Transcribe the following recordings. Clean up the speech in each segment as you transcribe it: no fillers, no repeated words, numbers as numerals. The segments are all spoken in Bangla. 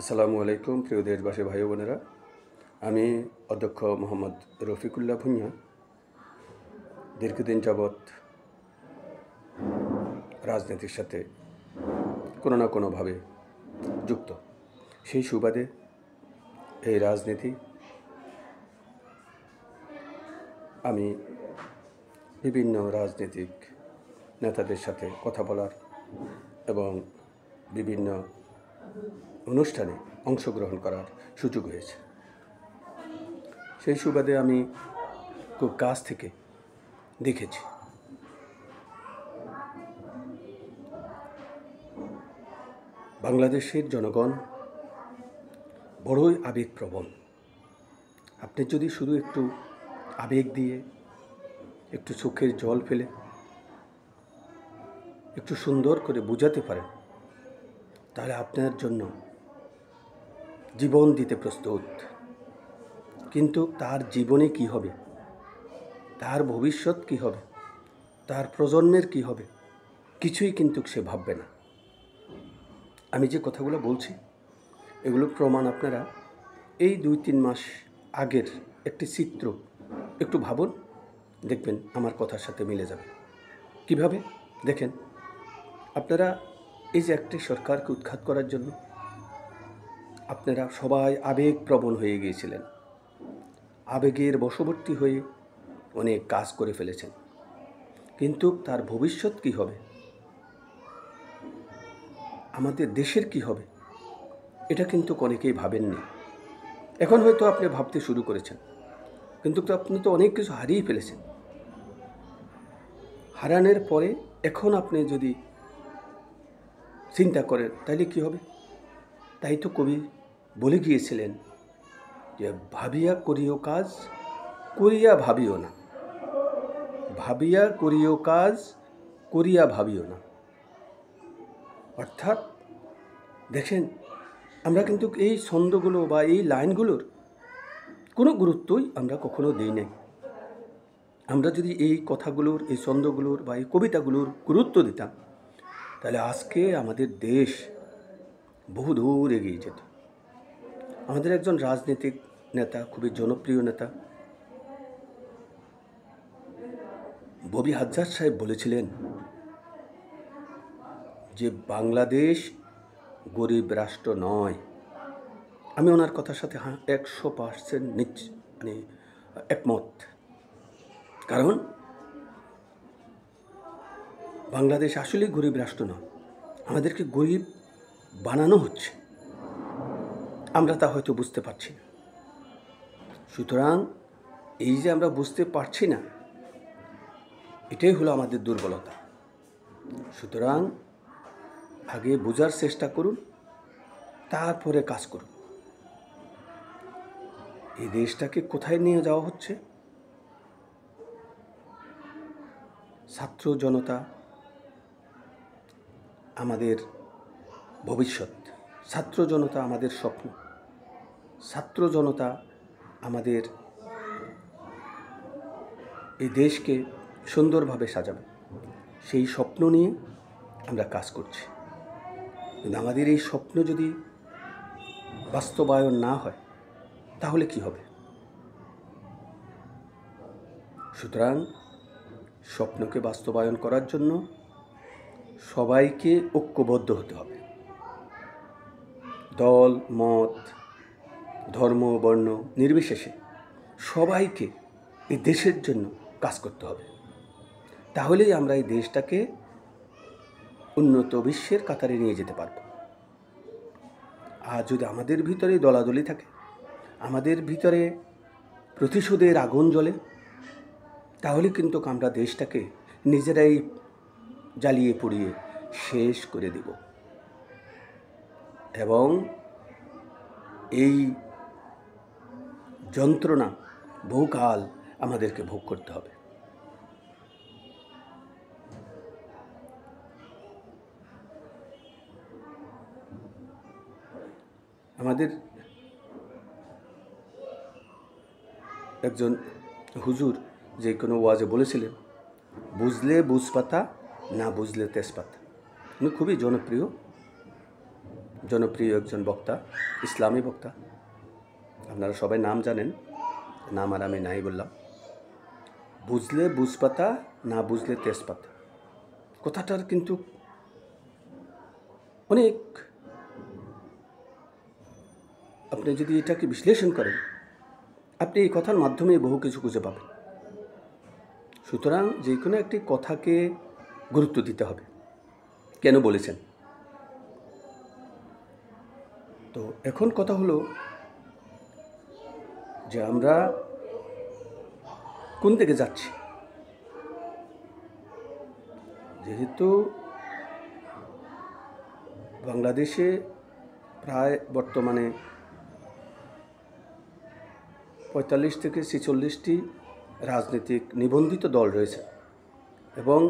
আসসালামু আলাইকুম প্রিয় দেশবাসী ভাই বোনেরা। আমি অধ্যক্ষ মোহাম্মদ রফিকুল্লাহ ভুঁইয়া দীর্ঘদিন যাবৎ রাজনীতির সাথে কোনো না কোনোভাবে যুক্ত। সেই সুবাদে এই রাজনীতি আমি বিভিন্ন রাজনৈতিক নেতাদের সাথে কথা বলার এবং বিভিন্ন অনুষ্ঠানে অংশগ্রহণ করার সুযোগ হয়েছে। সেই সুবাদে আমি খুব কাছ থেকে দেখেছি বাংলাদেশের জনগণ বড়ই আবেগপ্রবণ। আপনি যদি শুধু একটু আবেগ দিয়ে, একটু চোখের জল ফেলে, একটু সুন্দর করে বোঝাতে পারেন, তাহলে আপনার জন্য জীবন দিতে প্রস্তুত। কিন্তু তার জীবনে কি হবে, তার ভবিষ্যৎ কি হবে, তার প্রজন্মের কি হবে, কিছুই কিন্তু সে ভাববে না। আমি যে কথাগুলো বলছি এগুলো প্রমাণ আপনারা এই 2-3 মাস আগের একটি চিত্র একটু ভাবুন, দেখবেন আমার কথার সাথে মিলে যাবে। কিভাবে দেখেন, আপনারা এই যে একটি সরকারকে উৎখাত করার জন্য আপনারা সবাই আবেগপ্রবণ হয়ে গিয়েছিলেন, আবেগের বশবর্তী হয়ে অনেক কাজ করে ফেলেছেন। কিন্তু তার ভবিষ্যৎ কি হবে, আমাদের দেশের কি হবে, এটা কিন্তু অনেকেই ভাবেননি। এখন হয়তো আপনি ভাবতে শুরু করেছেন, কিন্তু আপনি তো অনেক কিছু হারিয়ে ফেলেছেন। হারানোর পরে এখন আপনি যদি চিন্তা করেন তাহলে কি হবে? তাই তো কবি বলে গিয়েছিলেন যে ভাবিয়া করিও কাজ, করিয়া ভাবিও না। ভাবিয়া করিও কাজ, করিয়া ভাবিও না। অর্থাৎ দেখেন, আমরা কিন্তু এই ছন্দগুলো বা এই লাইনগুলোর কোনো গুরুত্বই আমরা কখনো দিই নাই। আমরা যদি এই কথাগুলোর, এই ছন্দগুলোর বা এই কবিতাগুলোর গুরুত্ব দিতাম, তাহলে আজকে আমাদের দেশ বহুদূর এগিয়ে যেত। আমাদের একজন রাজনৈতিক নেতা, খুবই জনপ্রিয় নেতা ববি হাজ্জাজ সাহেব বলেছিলেন যে বাংলাদেশ গরিব রাষ্ট্র নয়। আমি ওনার কথার সাথে 100% একমত। কারণ বাংলাদেশ আসলেই গরিব রাষ্ট্র নয়, আমাদেরকে গরিব বানানো হচ্ছে, আমরা তা হয়তো বুঝতে পারছি না। সুতরাং এই যে আমরা বুঝতে পারছি না, এটাই হলো আমাদের দুর্বলতা। সুতরাং আগে বোঝার চেষ্টা করুন, তারপরে কাজ করুন। এই দেশটাকে কোথায় নিয়ে যাওয়া হচ্ছে? ছাত্র জনতা আমাদের ভবিষ্যৎ, ছাত্র জনতা আমাদের স্বপ্ন, ছাত্র জনতা আমাদের এই দেশকে সুন্দরভাবে সাজাবে। সেই স্বপ্ন নিয়ে আমরা কাজ করছি। কিন্তু আমাদের এই স্বপ্ন যদি বাস্তবায়ন না হয় তাহলে কি হবে? সুতরাং স্বপ্নকে বাস্তবায়ন করার জন্য সবাইকে ঐক্যবদ্ধ হতে হবে। দল মত, ধর্ম বর্ণ নির্বিশেষে সবাইকে এই দেশের জন্য কাজ করতে হবে। তাহলেই আমরা এই দেশটাকে উন্নত বিশ্বের কাতারে নিয়ে যেতে পারব। আর যদি আমাদের ভিতরে দলাদলি থাকে, আমাদের ভিতরে প্রতিশোধের আগুন জ্বলে, তাহলে কিন্তু আমরা দেশটাকে নিজেরাই জ্বালিয়ে পুড়িয়ে শেষ করে দেব। এবং এই যন্ত্রণা বহুকাল আমাদেরকে ভোগ করতে হবে। আমাদের একজন হুজুর যে কোনো ওয়াজে বলেছিলেন, বুঝলে বুঝপাতা, না বুঝলে তেজপাতা। উনি খুবই জনপ্রিয়। জনপ্রিয় একজন বক্তা, ইসলামী বক্তা। আপনারা সবাই নাম জানেন, নাম আর আমি নাই বললাম। বুঝলে বুঝপাতা, না বুঝলে তেজপাতা। কথাটার কিন্তু অনেক, আপনি যদি এটাকে বিশ্লেষণ করেন, আপনি এই কথার মাধ্যমে বহু কিছু খুঁজে পাবেন। সুতরাং যে কোনো একটি কথাকে গুরুত্ব দিতে হবে, কেন বলেছেন। তো এখন কথা হলো যে আমরা কোন দিকে যাচ্ছি। যেহেতু বাংলাদেশে প্রায় বর্তমানে ৪৫ থেকে ৪৬টি রাজনৈতিক নিবন্ধিত দল রয়েছে এবং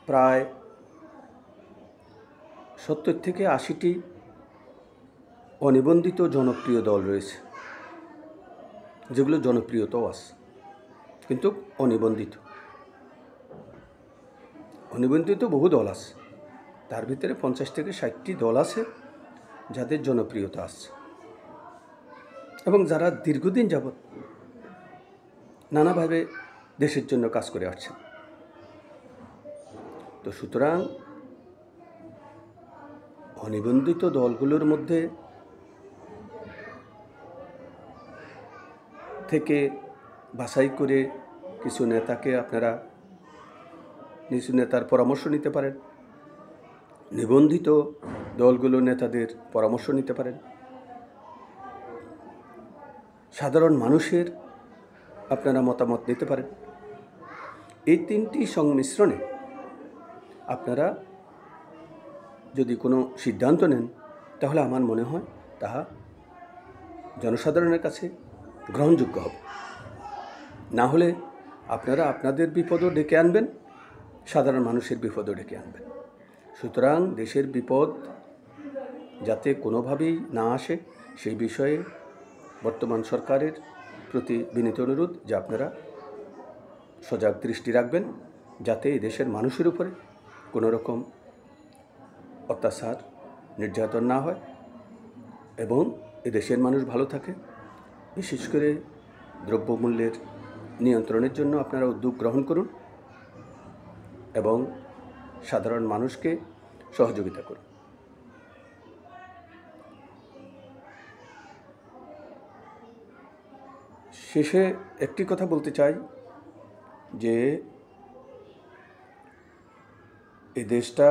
প্রায় ৭০ থেকে ৮০টি অনিবন্ধিত জনপ্রিয় দল রয়েছে, যেগুলো জনপ্রিয়তাও আছে কিন্তু অনিবন্ধিত। অনিবন্ধিত বহু দল আছে, তার ভিতরে ৫০ থেকে ৬০টি দল আছে যাদের জনপ্রিয়তা আছে এবং যারা দীর্ঘদিন যাবৎ নানাভাবে দেশের জন্য কাজ করে আসছেন। তো সুতরাং অনিবন্ধিত দলগুলোর মধ্যে থেকে বাছাই করে কিছু নেতাকে আপনারা কিছু নেতার পরামর্শ নিতে পারেন, নিবন্ধিত দলগুলোর নেতাদের পরামর্শ নিতে পারেন, সাধারণ মানুষের আপনারা মতামত নিতে পারেন। এই তিনটি সংমিশ্রণে আপনারা যদি কোনো সিদ্ধান্ত নেন, তাহলে আমার মনে হয় তাহা জনসাধারণের কাছে গ্রহণযোগ্য হবে। না হলে আপনারা আপনাদের বিপদও ডেকে আনবেন, সাধারণ মানুষের বিপদও ডেকে আনবেন। সুতরাং দেশের বিপদ যাতে কোনোভাবেই না আসে, সেই বিষয়ে বর্তমান সরকারের প্রতি বিনীত অনুরোধ যে আপনারা সজাগ দৃষ্টি রাখবেন, যাতে এই দেশের মানুষের উপরে কোনো রকম অত্যাচার নির্যাতন না হয় এবং এদেশের মানুষ ভালো থাকে। বিশেষ করে দ্রব্যমূল্যের নিয়ন্ত্রণের জন্য আপনারা উদ্যোগ গ্রহণ করুন এবং সাধারণ মানুষকে সহযোগিতা করুন। শেষে একটি কথা বলতে চাই যে এই দেশটা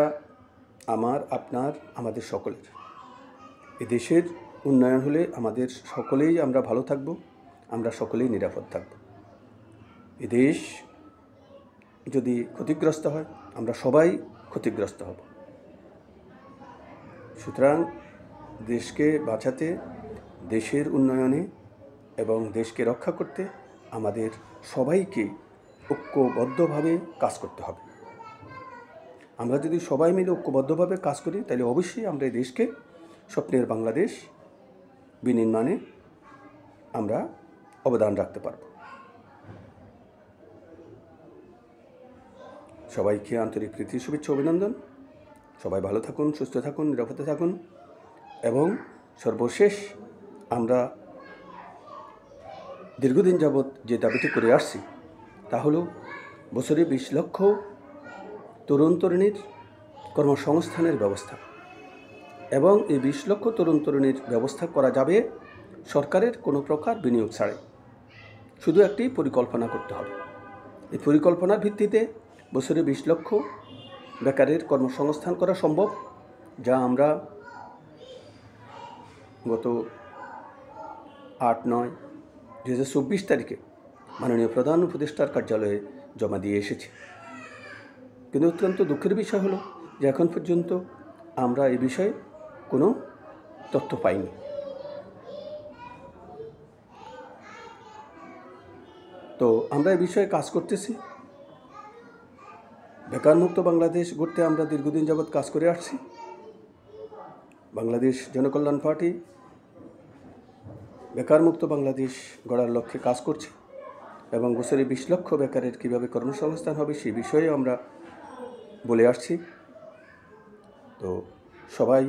আমার, আপনার, আমাদের সকলের। এই দেশের উন্নয়ন হলে আমাদের সকলেই আমরা ভালো থাকব, আমরা সকলেই নিরাপদ থাকব। এ দেশ যদি ক্ষতিগ্রস্ত হয়, আমরা সবাই ক্ষতিগ্রস্ত হব। সুতরাং দেশকে বাঁচাতে, দেশের উন্নয়নে এবং দেশকে রক্ষা করতে আমাদের সবাইকে ঐক্যবদ্ধভাবে কাজ করতে হবে। আমরা যদি সবাই মিলে ঐক্যবদ্ধভাবে কাজ করি, তাহলে অবশ্যই আমরা এই দেশকে স্বপ্নের বাংলাদেশ বিনির্মাণে আমরা অবদান রাখতে পারব। সবাইকে আন্তরিক প্রীতি, শুভেচ্ছা, অভিনন্দন। সবাই ভালো থাকুন, সুস্থ থাকুন, নিরাপদে থাকুন এবং সর্বশেষ আমরা দীর্ঘদিন যাবৎ যে দাবিটি করে আসছি তা হলো বছরে 20 লক্ষ তরুণ তরুণীর কর্মসংস্থানের ব্যবস্থা। এবং এই 20 লক্ষ তরুণ তরুণীর ব্যবস্থা করা যাবে সরকারের কোনো প্রকার বিনিয়োগ ছাড়াই। শুধু একটি পরিকল্পনা করতে হবে। এই পরিকল্পনার ভিত্তিতে বছরে 20 লক্ষ বেকারের কর্মসংস্থান করা সম্ভব, যা আমরা গত 8-9-2024 তারিখে মাননীয় প্রধান উপদেষ্টার কার্যালয়ে জমা দিয়ে এসেছি। কিন্তু অত্যন্ত দুঃখের বিষয় হলো যে এখন পর্যন্ত আমরা এই বিষয়ে কোনো তথ্য পাইনি। তো আমরা এই বিষয়ে কাজ করতেছি। বেকারমুক্ত বাংলাদেশ গড়তে আমরা দীর্ঘদিন যাবৎ কাজ করে আসছি। বাংলাদেশ জনকল্যাণ পার্টি বেকারমুক্ত বাংলাদেশ গড়ার লক্ষ্যে কাজ করছে এবং বছরে 20 লক্ষ বেকারের কীভাবে কর্মসংস্থান হবে সেই বিষয়ে আমরা বলে আসছি। তো সবাই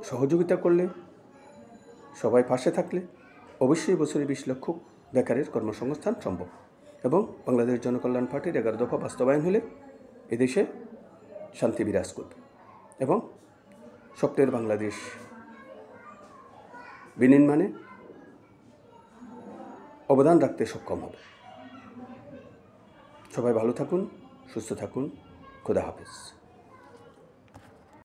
সহযোগিতা করলে, সবাই পাশে থাকলে অবশ্যই বছরে 20 লক্ষ বেকারের কর্মসংস্থান সম্ভব। এবং বাংলাদেশ জনকল্যাণ পার্টির 11 দফা বাস্তবায়ন হলে এদেশে শান্তি বিরাজ করবে এবং স্বপ্নের বাংলাদেশ বিনির্মাণে অবদান রাখতে সক্ষম হবে। সবাই ভালো থাকুন, সুস্থ থাকুন। খোদা হাফেজ।